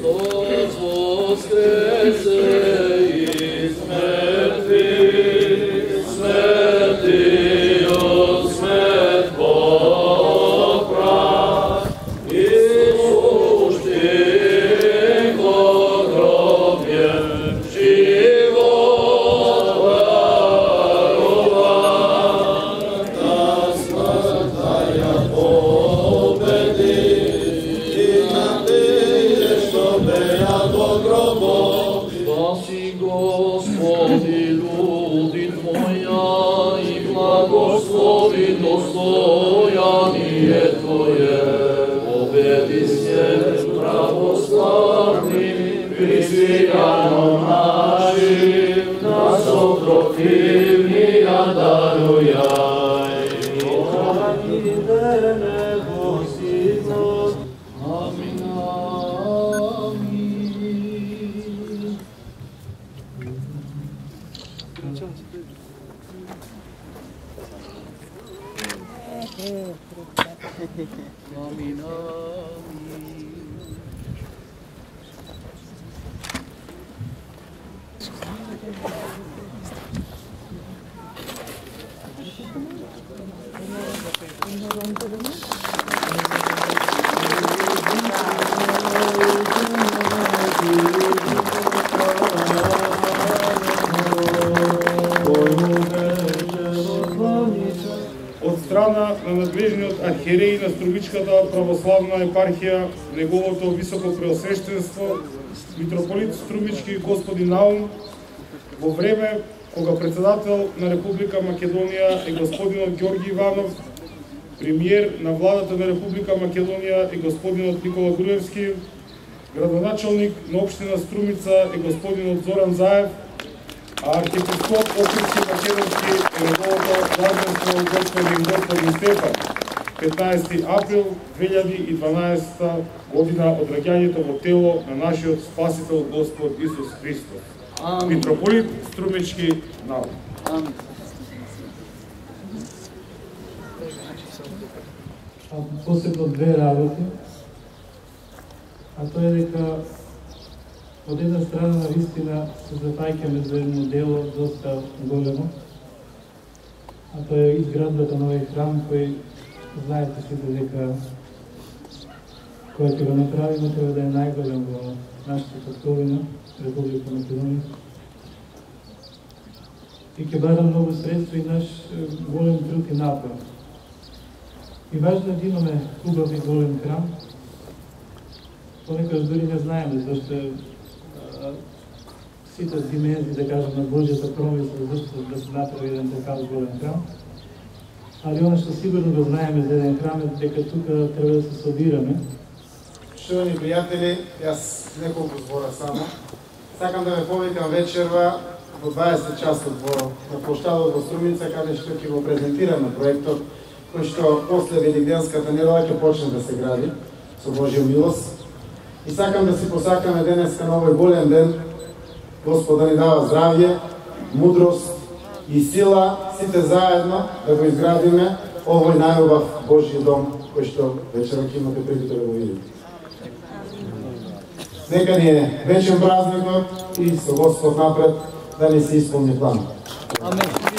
Христос воскресе из мертвих, смерти от смерть поправ, и пустих во гробе живот дарован, на смртная победи, и на тие, што беа во гробов. Спаси, Господи, люди Твоја, и благослови достояние Твое. Победи се православни, христијаном нашим, нас од противнија дарујај. Амин, амин. Амин, амин. Од страна на надлежниот архиереј на Струмичката православна епархија, неговото високо преосвештенство, митрополит Струмички господин Наум, во време кога председател на Република Македонија е господинот Ѓорги Иванов, премиер на владата на Република Македонија е господинот Никола Груевски, градоначалник на општина Струмица е господинот Зоран Заев, а архиепископ Охридски Македонски е неговото влаженство господин Стефан. 15 април 2012 година од раѓањето во тело на нашиот Спасител Господ Исус Христос. Митрополит Струмички Наум. Посебно две работи, а тоа е дека од една страна на вистина се запаќаме за едно дело доста големо, а тоа е изградбата на овој храм кој знаете сите дека кој ќе го направиме треба да е најголем во нашата татковина, Република Македонија. И ќе бара многу средства и наш голем труд и напор. И важно е да имаме хубав и голем храм. Понекогаш дури не знаеме зашто сите димензии, да кажем, на Божјата промисла зашто да се направи еден такав голем храм. Али оно што сигурно го знаеме за еден храм е дека тука треба да се собираме. Шtovани пријатели, јас неколку збора само. Сакам да ве повикам вечерва во 20 часот на плоштадот во Струмица, каде што ќе го презентираме проектот, кој што после Великденската недела ќе почне да се гради со Божја милост. И сакам да си посакаме денеска на овој голем ден, Господ да ни дава здравје, мудрост и сила, сите заедно да го изградиме овој најубав Божји дом, кој што вечера ќе имате прилика да го видите. Нека ни е вечен празникот и со Господ напред да ни се исполни план. Амин.